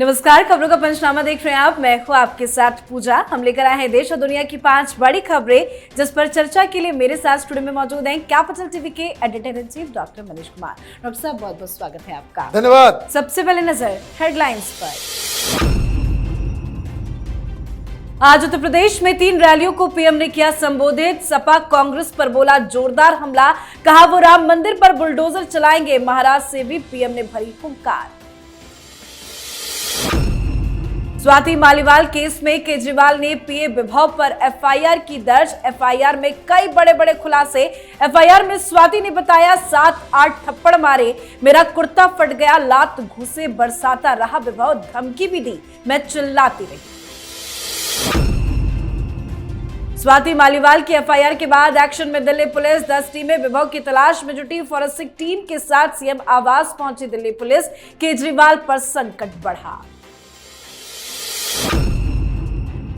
नमस्कार, खबरों का पंचनामा देख रहे हैं आप। मैं हूं आपके साथ पूजा। हम लेकर आए हैं देश और दुनिया की 5 बड़ी खबरें, जिस पर चर्चा के लिए मेरे साथ स्टूडियो में मौजूद हैं कैपिटल टीवी के editor in chief doctor Manish Kumar. Doctor साहब, बहुत बहुत स्वागत है आपका। धन्यवाद। सबसे पहले नजर हेडलाइंस पर। आज उत्तर प्रदेश में 3 रैलियों को पीएम ने किया संबोधित। सपा कांग्रेस पर बोला जोरदार हमला, कहा वो राम मंदिर पर बुलडोजर चलाएंगे। महाराष्ट्र से भी पीएम ने भरी हुंकार। स्वाति मालीवाल केस में केजरीवाल ने पीए विभव पर एफआईआर की दर्ज। एफआईआर में कई बड़े बड़े खुलासे। एफआईआर में स्वाति ने बताया 7-8 थप्पड़ मारे, मेरा कुर्ता फट गया, लात घूसे बरसाता रहा विभव, धमकी भी दी, मैं चिल्लाती रही। स्वाति मालीवाल की एफआईआर के बाद एक्शन में दिल्ली पुलिस। 10 टीमें विभव की तलाश में जुटी। फॉरेंसिक टीम के साथ सीएम आवास पहुंची दिल्ली पुलिस। केजरीवाल पर संकट बढ़ा।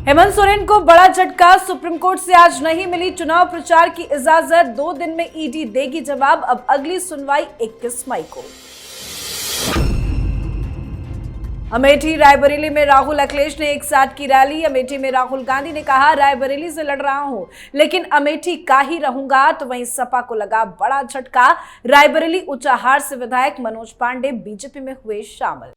हेमंत सोरेन को बड़ा झटका, सुप्रीम कोर्ट से आज नहीं मिली चुनाव प्रचार की इजाजत। 2 दिन में ईडी देगी जवाब। अब अगली सुनवाई 21 मई को। अमेठी रायबरेली में राहुल अखिलेश ने एक साथ की रैली। अमेठी में राहुल गांधी ने कहा, रायबरेली से लड़ रहा हूं लेकिन अमेठी का ही रहूंगा। तो वहीं सपा को लगा बड़ा झटका। रायबरेली ऊंचाहार से विधायक मनोज पांडे बीजेपी में हुए शामिल।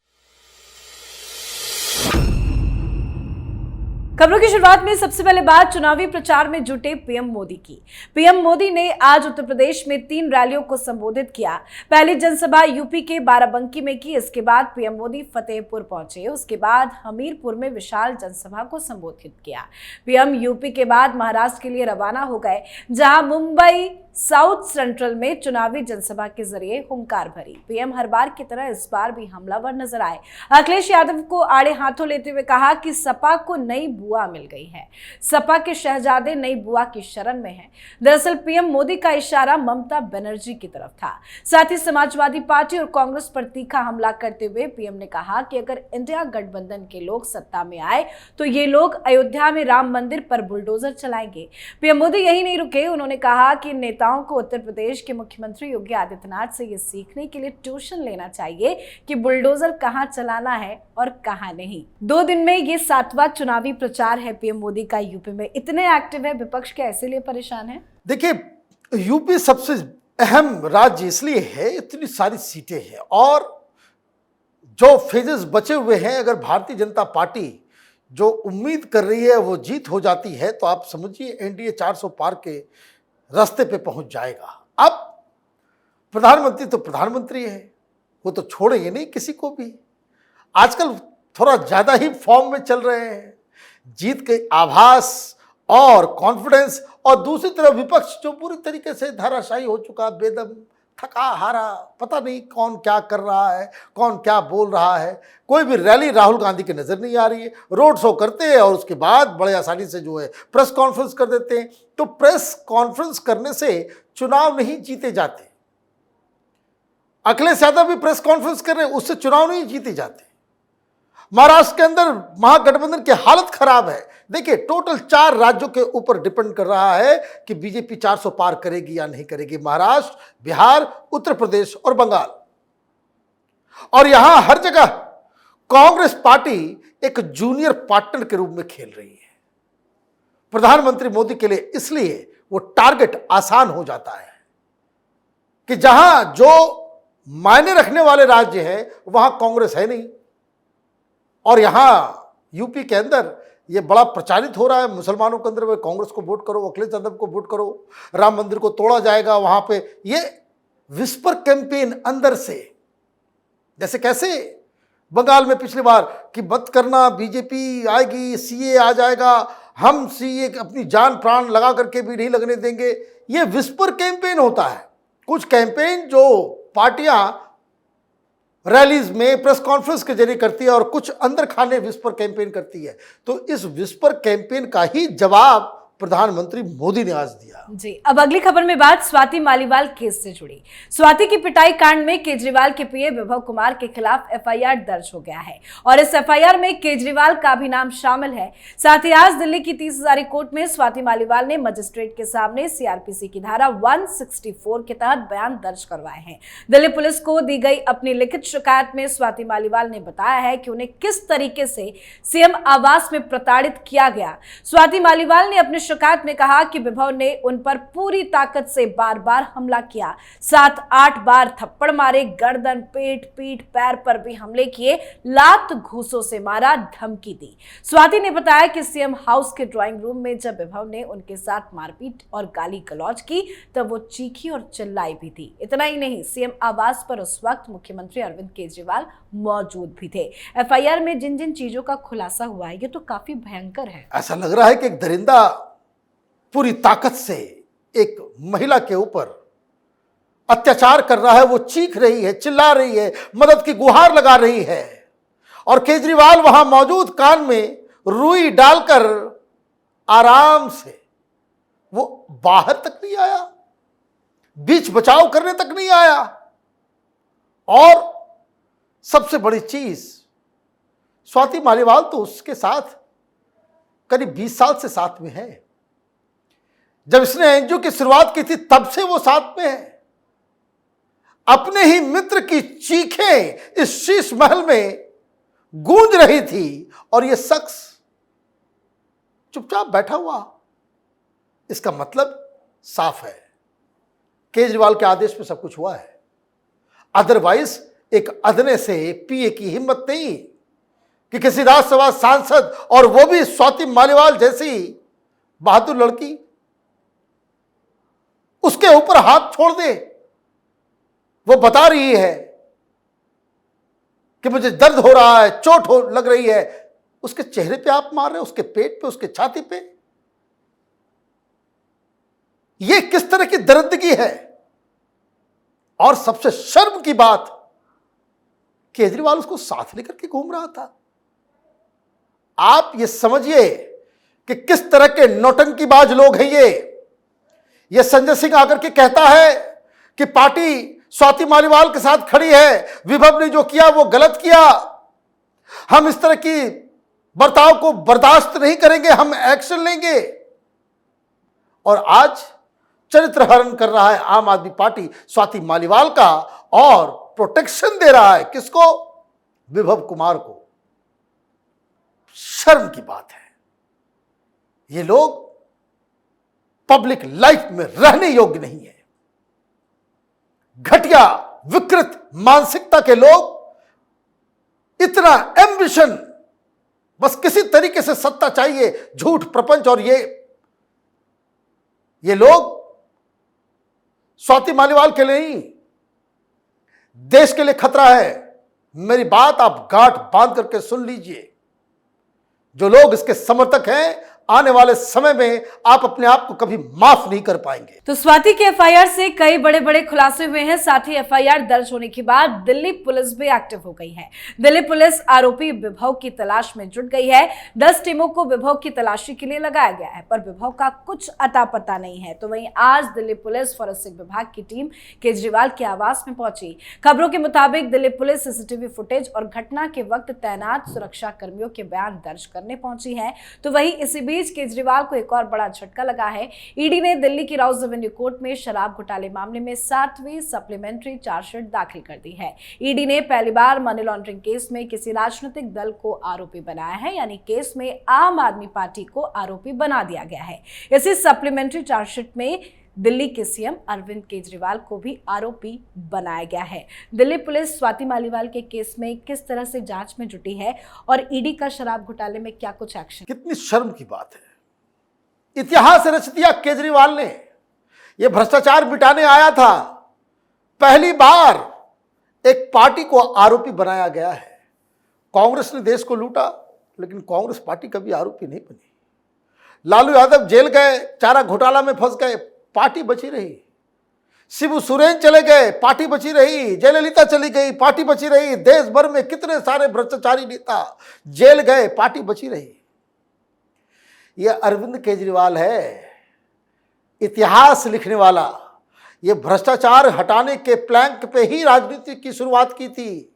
खबरों की शुरुआत में सबसे पहले बात चुनावी प्रचार में जुटे पीएम मोदी की। पीएम मोदी ने आज उत्तर प्रदेश में 3 रैलियों को संबोधित किया। पहली जनसभा यूपी के बाराबंकी में की। इसके बाद पीएम मोदी फतेहपुर पहुंचे। उसके बाद हमीरपुर में विशाल जनसभा को संबोधित किया। पीएम यूपी के बाद महाराष्ट्र के लिए रवाना हो गए, जहां मुंबई साउथ सेंट्रल में चुनावी जनसभा के जरिए हुंकार भरी। पीएम हर बार की तरह इस बार भी हमलावर नजर आए। अखिलेश यादव को आड़े हाथों लेते हुए कहा कि सपा को नई बुआ मिल गई है। सपा के शहजादे नई बुआ की शरण में हैं। दरअसल पीएम मोदी का इशारा ममता बनर्जी की तरफ था। साथ ही समाजवादी पार्टी और कांग्रेस पर तीखा हमला करते हुए पीएम ने कहा कि अगर इंडिया गठबंधन के लोग सत्ता में आए तो ये लोग अयोध्या में राम मंदिर पर बुलडोजर चलाएंगे। पीएम मोदी यही नहीं रुके। उन्होंने कहा कि नेताओं को उत्तर प्रदेश के मुख्यमंत्री योगी आदित्यनाथ से ये सीखने के लिए ट्यूशन लेना चाहिए कि बुलडोजर कहां चलाना है और कहां नहीं। 2 दिन में ये 7वां चुनावी प्रचार है पीएम मोदी का यूपी में। इतने एक्टिव है विपक्ष, क्या इसीलिए परेशान है? देखिए, यूपी सबसे अहम राज्य इसलिए है, इतनी सारी सीटें हैं और जो फेजेस बचे हुए हैं, अगर भारतीय जनता पार्टी जो उम्मीद कर रही है वो जीत हो जाती है तो आप समझिए एनडीए 400 पार के रास्ते पे पहुंच जाएगा। अब प्रधानमंत्री तो प्रधानमंत्री है, वो तो छोड़ेंगे नहीं किसी को भी। आजकल थोड़ा ज्यादा ही फॉर्म में चल रहे हैं, जीत के आभास और कॉन्फिडेंस, और दूसरी तरफ विपक्ष जो पूरी तरीके से धाराशायी हो चुका, बेदम, थका हारा, पता नहीं कौन क्या कर रहा है, कौन क्या बोल रहा है। कोई भी रैली राहुल गांधी की नजर नहीं आ रही है। रोड शो करते हैं और उसके बाद बड़े आसानी से जो है प्रेस कॉन्फ्रेंस कर देते हैं। तो प्रेस कॉन्फ्रेंस करने से चुनाव नहीं जीते जाते। अखिलेश यादव भी प्रेस कॉन्फ्रेंस कर रहे हैं, उससे चुनाव नहीं जीते जाते। महाराष्ट्र के अंदर महागठबंधन की हालत खराब है। देखिए, टोटल 4 राज्यों के ऊपर डिपेंड कर रहा है कि बीजेपी 400 पार करेगी या नहीं करेगी। महाराष्ट्र, बिहार, उत्तर प्रदेश और बंगाल। और यहां हर जगह कांग्रेस पार्टी एक जूनियर पार्टनर के रूप में खेल रही है प्रधानमंत्री मोदी के लिए। इसलिए वो टारगेट आसान हो जाता है कि जहां जो मायने रखने वाले राज्य हैं वहां कांग्रेस है नहीं। और यहां यूपी के अंदर ये बड़ा प्रचारित हो रहा है मुसलमानों के अंदर, वे कांग्रेस को वोट करो, अखिलेश यादव को वोट करो, राम मंदिर को तोड़ा जाएगा वहां पे। ये विस्पर कैंपेन अंदर से, जैसे कैसे बंगाल में पिछली बार कि मत करना, बीजेपी आएगी, सीए आ जाएगा, हम सीए अपनी जान प्राण लगा करके भी नहीं लगने देंगे। ये विस्पर कैंपेन होता है। कुछ कैंपेन जो पार्टियां रैलीज में प्रेस कॉन्फ्रेंस के जरिए करती है और कुछ अंदर खाने विस्पर कैंपेन करती है। तो इस विस्पर कैंपेन का ही जवाब प्रधानमंत्री मोदी ने आज दिया। जी, अब अगली खबर में बात स्वाति मालीवाल केस से जुड़ी। स्वाति की पिटाई कांड में केजरीवाल के पीए विभव कुमार के खिलाफ एफआईआर दर्ज हो गया है और इस एफआईआर में केजरीवाल का भी नाम शामिल है। साथ ही आज दिल्ली की 30 हजारी कोर्ट में स्वाति मालीवाल ने मजिस्ट्रेट के सामने सीआरपीसी की धारा 164 के तहत बयान दर्ज करवाए हैं। दिल्ली पुलिस को दी गई अपनी लिखित शिकायत में स्वाति मालीवाल ने बताया है कि उन्हें किस तरीके से सीएम आवास में प्रताड़ित किया गया। स्वाति मालीवाल ने अपनी शिकायत में कहा कि विभव ने उन पर पूरी ताकत से बार बार हमला किया, 7-8 बार थप्पड़ मारे, गर्दन, पेट, पीठ, पैर पर भी हमले किए, लात घूसों से मारा, धमकी दी। स्वाति ने बताया कि सीएम हाउस के ड्राइंग रूम में जब विभव ने उनके साथ मारपीट और गाली गलौज की तब वो चीखी और चिल्लाई भी थी। इतना ही नहीं, सीएम आवास पर उस वक्त मुख्यमंत्री अरविंद केजरीवाल मौजूद भी थे। एफआईआर में जिन जिन चीजों का खुलासा हुआ है ये तो काफी भयंकर है। ऐसा लग रहा है कि एक दरिंदा पूरी ताकत से एक महिला के ऊपर अत्याचार कर रहा है। वो चीख रही है, चिल्ला रही है, मदद की गुहार लगा रही है और केजरीवाल वहां मौजूद कान में रुई डालकर आराम से वो बाहर तक नहीं आया, बीच बचाव करने तक नहीं आया। और सबसे बड़ी चीज, स्वाति मालीवाल तो उसके साथ करीब 20 साल से साथ में है। जब इसने एनजीओ की शुरुआत की थी तब से वो साथ में है। अपने ही मित्र की चीखें इस शीश महल में गूंज रही थी और ये शख्स चुपचाप बैठा हुआ। इसका मतलब साफ है, केजरीवाल के आदेश पे सब कुछ हुआ है। अदरवाइज एक अदने से पीए की हिम्मत नहीं कि किसी राज्यसभा सांसद, और वो भी स्वाति मालीवाल जैसी बहादुर लड़की, उसके ऊपर हाथ छोड़ दे। वो बता रही है कि मुझे दर्द हो रहा है, चोट लग रही है। उसके चेहरे पे आप मार रहे हो, उसके पेट पे, उसके छाती पे। ये किस तरह की दर्दगी है। और सबसे शर्म की बात, केजरीवाल उसको साथ लेकर के घूम रहा था। आप ये समझिए कि किस तरह के नौटंकीबाज लोग हैं ये संजय सिंह आकर के कहता है कि पार्टी स्वाति मालीवाल के साथ खड़ी है, विभव ने जो किया वो गलत किया, हम इस तरह की बर्ताव को बर्दाश्त नहीं करेंगे, हम एक्शन लेंगे। और आज चरित्र हरण कर रहा है आम आदमी पार्टी स्वाति मालीवाल का और प्रोटेक्शन दे रहा है किसको? विभव कुमार को। शर्म की बात है। ये लोग पब्लिक लाइफ में रहने योग्य नहीं है। घटिया विकृत मानसिकता के लोग, इतना एम्बिशन, बस किसी तरीके से सत्ता चाहिए, झूठ प्रपंच। और ये लोग स्वाति मालीवाल के लिए नहीं, देश के लिए खतरा है। मेरी बात आप गांठ बांध करके सुन लीजिए। जो लोग इसके समर्थक हैं, आने वाले समय में आप अपने आप को कभी माफ नहीं कर पाएंगे। तो स्वाति के एफआईआर से कई बड़े बड़े खुलासे हुए हैं। साथ ही एफआईआर दर्ज होने के बाद दिल्ली पुलिस भी एक्टिव हो गई है। दिल्ली पुलिस आरोपी विभव की तलाश में जुट गई है। 10 टीमों को विभव की तलाशी के लिए लगाया गया है, पर विभव का कुछ अता पता नहीं है। तो वहीं आज दिल्ली पुलिस फॉरेंसिक विभाग की टीम केजरीवाल के आवास में पहुंची। खबरों के मुताबिक दिल्ली पुलिस सीसीटीवी फुटेज और घटना के वक्त तैनात सुरक्षा कर्मियों के बयान दर्ज करने पहुंची है। तो वहीं इसी बीच केजरीवाल को एक और बड़ा झटका लगा है। ईडी ने दिल्ली की राउस एवेन्यू कोर्ट में शराब घोटाले मामले में 7वीं सप्लीमेंट्री चार्जशीट दाखिल कर दी है। ईडी ने पहली बार मनी लॉन्ड्रिंग केस में किसी राजनीतिक दल को आरोपी बनाया है, यानी केस में आम आदमी पार्टी को आरोपी बना दिया गया है। इसी सप्लीमेंट्री चार्जशीट में दिल्ली के सीएम अरविंद केजरीवाल को भी आरोपी बनाया गया है। दिल्ली पुलिस स्वाति मालीवाल के केस में किस तरह से जांच में जुटी है और ईडी का शराब घोटाले में क्या कुछ एक्शन। कितनी शर्म की बात है। इतिहास रच दिया केजरीवाल ने। यह भ्रष्टाचार मिटाने आया था, पहली बार एक पार्टी को आरोपी बनाया गया है। कांग्रेस ने देश को लूटा, लेकिन कांग्रेस पार्टी कभी आरोपी नहीं बनी। लालू यादव जेल गए, चारा घोटाला में फंस गए, पार्टी बची रही। शिबू सोरेन चले गए, पार्टी बची रही। जयललिता चली गई, पार्टी बची रही। देश भर में कितने सारे भ्रष्टाचारी नेता जेल गए, पार्टी बची रही। ये अरविंद केजरीवाल है, इतिहास लिखने वाला। ये भ्रष्टाचार हटाने के प्लैंक पे ही राजनीति की शुरुआत की थी।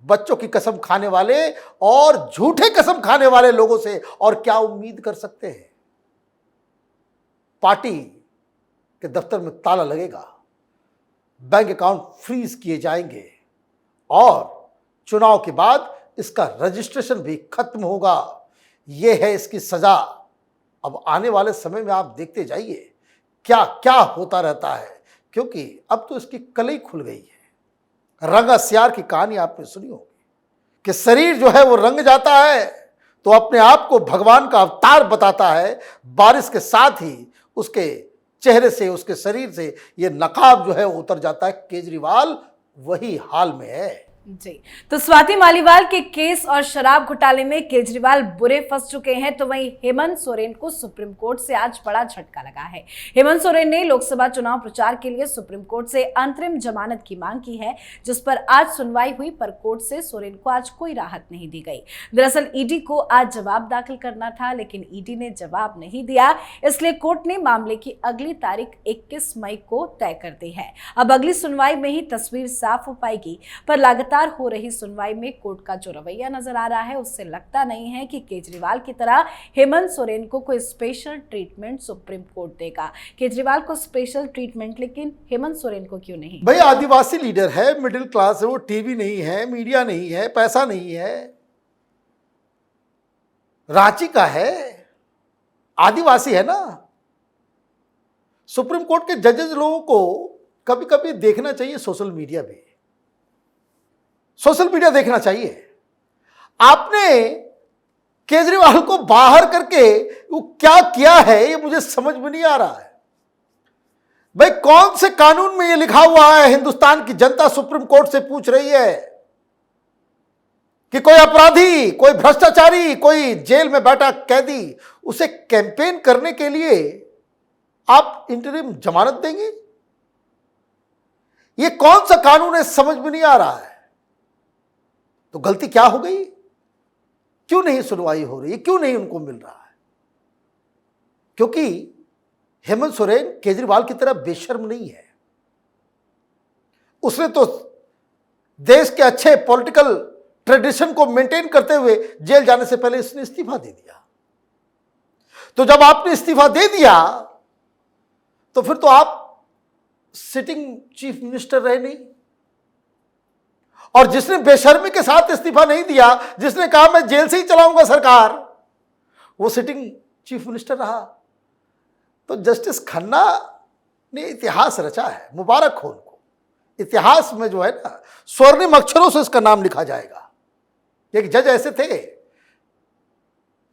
बच्चों की कसम खाने वाले और झूठे कसम खाने वाले लोगों से और क्या उम्मीद कर सकते हैं। पार्टी के दफ्तर में ताला लगेगा, बैंक अकाउंट फ्रीज किए जाएंगे और चुनाव के बाद इसका रजिस्ट्रेशन भी खत्म होगा। यह है इसकी सजा। अब आने वाले समय में आप देखते जाइए क्या क्या होता रहता है, क्योंकि अब तो इसकी कलई खुल गई है। रंगा सियार की कहानी आपने सुनी होगी कि शरीर जो है वो रंग जाता है तो अपने आप को भगवान का अवतार बताता है। बारिश के साथ ही उसके चेहरे से, उसके शरीर से ये नकाब जो है उतर जाता है। केजरीवाल वही हाल में है। जी, तो स्वाति मालीवाल के केस और शराब घोटाले में केजरीवाल बुरे फंस चुके हैं, तो वहीं हेमंत सोरेन को सुप्रीम कोर्ट से आज बड़ा झटका लगा है। हेमंत सोरेन ने लोकसभा चुनाव प्रचार के लिए सुप्रीम कोर्ट से अंतरिम जमानत की मांग की है, जिस पर आज सुनवाई हुई, पर कोर्ट से सोरेन को आज कोई राहत नहीं दी गई। दरअसल ईडी को आज जवाब दाखिल करना था, लेकिन ईडी ने जवाब नहीं दिया, इसलिए कोर्ट ने मामले की अगली तारीख 21 मई को तय कर दी है। अब अगली सुनवाई में ही तस्वीर साफ हो पाएगी, पर लगातार हो रही सुनवाई में कोर्ट का जो रवैया नजर आ रहा है, उससे लगता नहीं है कि केजरीवाल की तरह हेमंत सोरेन को कोई स्पेशल ट्रीटमेंट सुप्रीम कोर्ट देगा। केजरीवाल को स्पेशल ट्रीटमेंट, लेकिन हेमंत सोरेन को क्यों नहीं? भाई आदिवासी लीडर है, मिडिल क्लास है, वो टीवी नहीं है, मीडिया नहीं है, पैसा नहीं है, रांची का है, आदिवासी है ना। सुप्रीम कोर्ट के जजेस लोगों को कभी कभी देखना चाहिए सोशल मीडिया भी, सोशल मीडिया देखना चाहिए। आपने केजरीवाल को बाहर करके वो क्या किया है ये मुझे समझ में नहीं आ रहा है। भाई कौन से कानून में ये लिखा हुआ है? हिंदुस्तान की जनता सुप्रीम कोर्ट से पूछ रही है कि कोई अपराधी, कोई भ्रष्टाचारी, कोई जेल में बैठा कैदी, उसे कैंपेन करने के लिए आप इंटरिम जमानत देंगे? ये कौन सा कानून है, समझ में नहीं आ रहा है। तो गलती क्या हो गई? क्यों नहीं सुनवाई हो रही है? क्यों नहीं उनको मिल रहा है? क्योंकि हेमंत सोरेन केजरीवाल की तरह बेशर्म नहीं है। उसने तो देश के अच्छे पॉलिटिकल ट्रेडिशन को मेंटेन करते हुए जेल जाने से पहले इसने इस्तीफा दे दिया। तो जब आपने इस्तीफा दे दिया तो फिर तो आप सिटिंग चीफ मिनिस्टर रहे नहीं। और जिसने बेशर्मी के साथ इस्तीफा नहीं दिया, जिसने कहा मैं जेल से ही चलाऊंगा सरकार, वो सिटिंग चीफ मिनिस्टर रहा। तो जस्टिस खन्ना ने इतिहास रचा है, मुबारक हो उनको। इतिहास में जो है ना, स्वर्णिम अक्षरों से इसका नाम लिखा जाएगा। एक जज ऐसे थे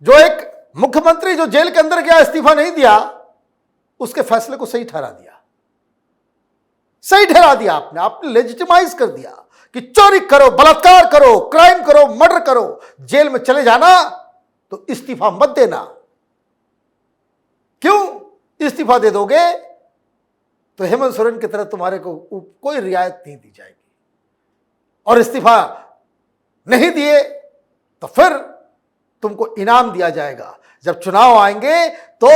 जो एक मुख्यमंत्री जो जेल के अंदर गया, इस्तीफा नहीं दिया, उसके फैसले को सही ठहरा दिया। सही ठहरा दिया आपने लेजिटिमाइज कर दिया कि चोरी करो, बलात्कार करो, क्राइम करो, मर्डर करो, जेल में चले जाना, तो इस्तीफा मत देना। क्यों? इस्तीफा दे दोगे तो हेमंत सोरेन की तरह तुम्हारे को कोई रियायत नहीं दी जाएगी। और इस्तीफा नहीं दिए तो फिर तुमको इनाम दिया जाएगा। जब चुनाव आएंगे तो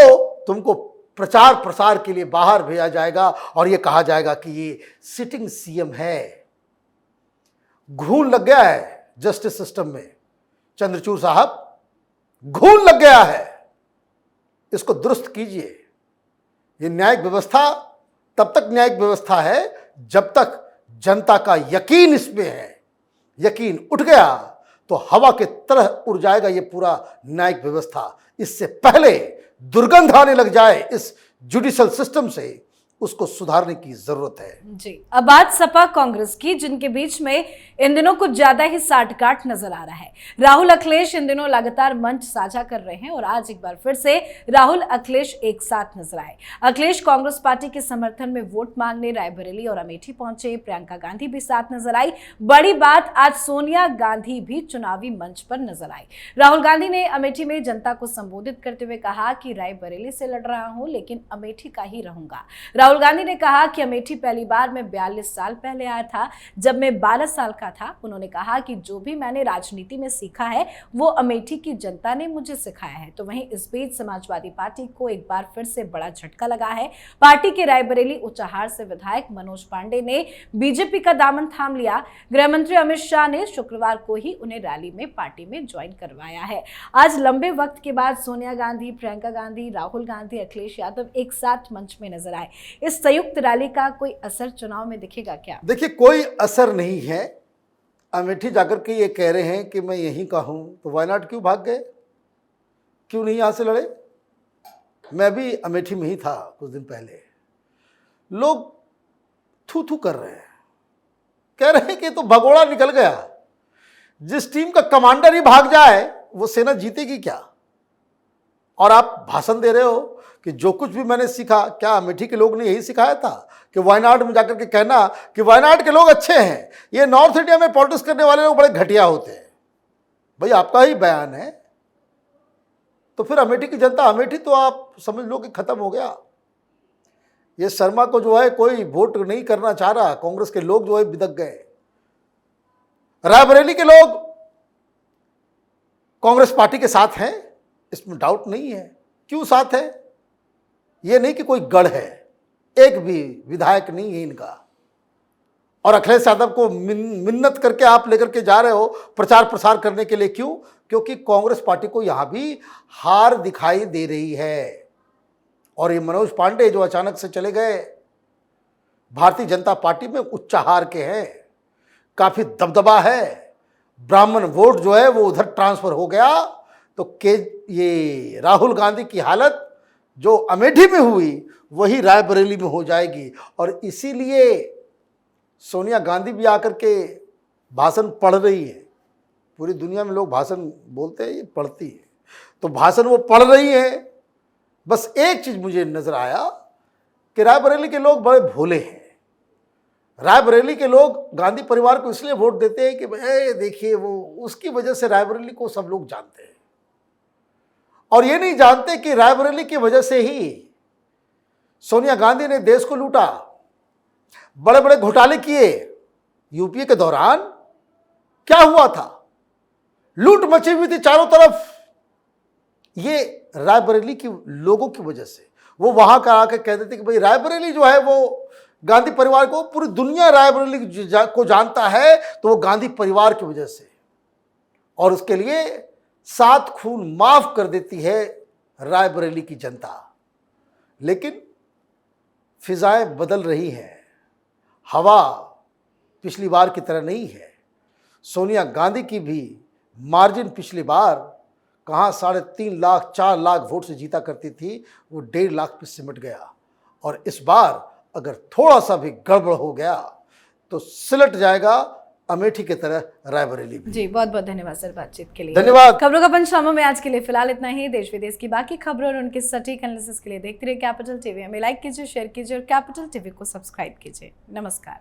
तुमको प्रचार प्रसार के लिए बाहर भेजा जाएगा और यह कहा जाएगा कि ये सिटिंग सीएम है। घून लग गया है जस्टिस सिस्टम में, चंद्रचूड़ साहब, घून लग गया है। इसको दुरुस्त कीजिए। ये न्यायिक व्यवस्था तब तक न्यायिक व्यवस्था है जब तक जनता का यकीन इसमें है। यकीन उठ गया तो हवा के तरह उड़ जाएगा ये पूरा न्यायिक व्यवस्था। इससे पहले दुर्गंध आने लग जाए इस जुडिशियल सिस्टम से, उसको सुधारने की जरूरत है। जी, अब बात सपा कांग्रेस की, जिनके बीच में इन दिनों कुछ ज्यादा ही साठगांठ नजर आ रहा है। राहुल अखिलेश इन दिनों लगातार मंच साझा कर रहे हैं और आज एक बार फिर से राहुल अखिलेश एक साथ नजर आए। अखिलेश कांग्रेस पार्टी के समर्थन में वोट मांगने रायबरेली और अमेठी पहुंचे। प्रियंका गांधी भी साथ नजर आई। बड़ी बात, आज सोनिया गांधी भी चुनावी मंच पर नजर आई। राहुल गांधी ने अमेठी में जनता को संबोधित करते हुए कहा कि रायबरेली से लड़ रहा हूं, लेकिन अमेठी का ही रहूंगा। राहुल गांधी ने कहा कि अमेठी पहली बार मैं 42 साल पहले आया था, जब मैं 12 साल का था। उन्होंने कहा कि जो भी मैंने राजनीति में सीखा है वो अमेठी की जनता ने मुझे सिखाया है। तो वहीं इस बीच समाजवादी पार्टी को एक बार फिर से बड़ा झटका लगा है। पार्टी के रायबरेली उचाहार से विधायक मनोज पांडे ने बीजेपी का दामन थाम लिया। गृह मंत्री अमित शाह ने शुक्रवार को ही उन्हें रैली में पार्टी में ज्वाइन करवाया है। आज लंबे वक्त के बाद सोनिया गांधी, प्रियंका गांधी, राहुल गांधी, अखिलेश यादव एक साथ मंच में नजर आए। इस संयुक्त रैली का कोई असर चुनाव में दिखेगा क्या? देखिए, कोई असर नहीं है। अमेठी जाकर के ये कह रहे हैं कि मैं यहीं का हूं, तो वायनाड क्यों भाग गए? क्यों नहीं यहां से लड़े? मैं भी अमेठी में ही था कुछ दिन पहले। लोग थू थू कर रहे हैं, कह रहे हैं कि तो भगोड़ा निकल गया। जिस टीम का कमांडर ही भाग जाए वो सेना जीतेगी क्या? और आप भाषण दे रहे हो कि जो कुछ भी मैंने सीखा, क्या अमेठी के लोग ने यही सिखाया था कि वायनाड में जाकर के कहना कि वायनाड के लोग अच्छे हैं, ये नॉर्थ इंडिया में पॉलिटिक्स करने वाले लोग बड़े घटिया होते हैं? भाई आपका ही बयान है, तो फिर अमेठी की जनता, अमेठी तो आप समझ लो कि खत्म हो गया। ये शर्मा को जो है कोई वोट नहीं करना चाह रहा, कांग्रेस के लोग जो है बिदक गए। रायबरेली के लोग कांग्रेस पार्टी के साथ हैं, इसमें डाउट नहीं है। क्यों साथ है? ये नहीं कि कोई गढ़ है, एक भी विधायक नहीं है इनका। और अखिलेश यादव को मिन्नत करके आप लेकर के जा रहे हो प्रचार प्रसार करने के लिए। क्यों? क्योंकि कांग्रेस पार्टी को यहां भी हार दिखाई दे रही है। और ये मनोज पांडे जो अचानक से चले गए, भारतीय जनता पार्टी में उच्चाहार के हैं, काफी दबदबा है। ब्राह्मण वोट जो है वो उधर ट्रांसफर हो गया, तो ये राहुल गांधी की हालत जो अमेठी में हुई वही रायबरेली में हो जाएगी। और इसीलिए सोनिया गांधी भी आकर के भाषण पढ़ रही है। पूरी दुनिया में लोग भाषण बोलते हैं, ये पढ़ती है, तो भाषण वो पढ़ रही है। बस एक चीज मुझे नजर आया कि रायबरेली के लोग बड़े भोले हैं। रायबरेली के लोग गांधी परिवार को इसलिए वोट देते हैं कि भाई देखिए वो उसकी वजह से रायबरेली को सब लोग जानते हैं, और ये नहीं जानते कि रायबरेली की वजह से ही सोनिया गांधी ने देश को लूटा, बड़े बड़े घोटाले किए। यूपीए के दौरान क्या हुआ था? लूट मची हुई थी चारों तरफ। ये रायबरेली के लोगों की वजह से। वो वहां का आके कहते थे कि भाई रायबरेली जो है वो गांधी परिवार को, पूरी दुनिया रायबरेली को जानता है, तो वो गांधी परिवार की वजह से। और उसके लिए 7 खून माफ कर देती है रायबरेली की जनता। लेकिन फिजाएं बदल रही हैं, हवा पिछली बार की तरह नहीं है। सोनिया गांधी की भी मार्जिन पिछली बार कहाँ 3.5 लाख 4 लाख वोट से जीता करती थी, वो 1.5 लाख पे सिमट गया। और इस बार अगर थोड़ा सा भी गड़बड़ हो गया तो सिलट जाएगा अमेठी की तरह रायबरेली भी। जी, बहुत बहुत धन्यवाद सर बातचीत के लिए। धन्यवाद। खबरों का पंचनामा में आज के लिए फिलहाल इतना ही। देश विदेश की बाकी खबरों और उनके सटीक एनालिसिस के लिए देखते रहिए कैपिटल टीवी। हमें लाइक कीजिए, शेयर कीजिए और कैपिटल टीवी को सब्सक्राइब कीजिए। नमस्कार।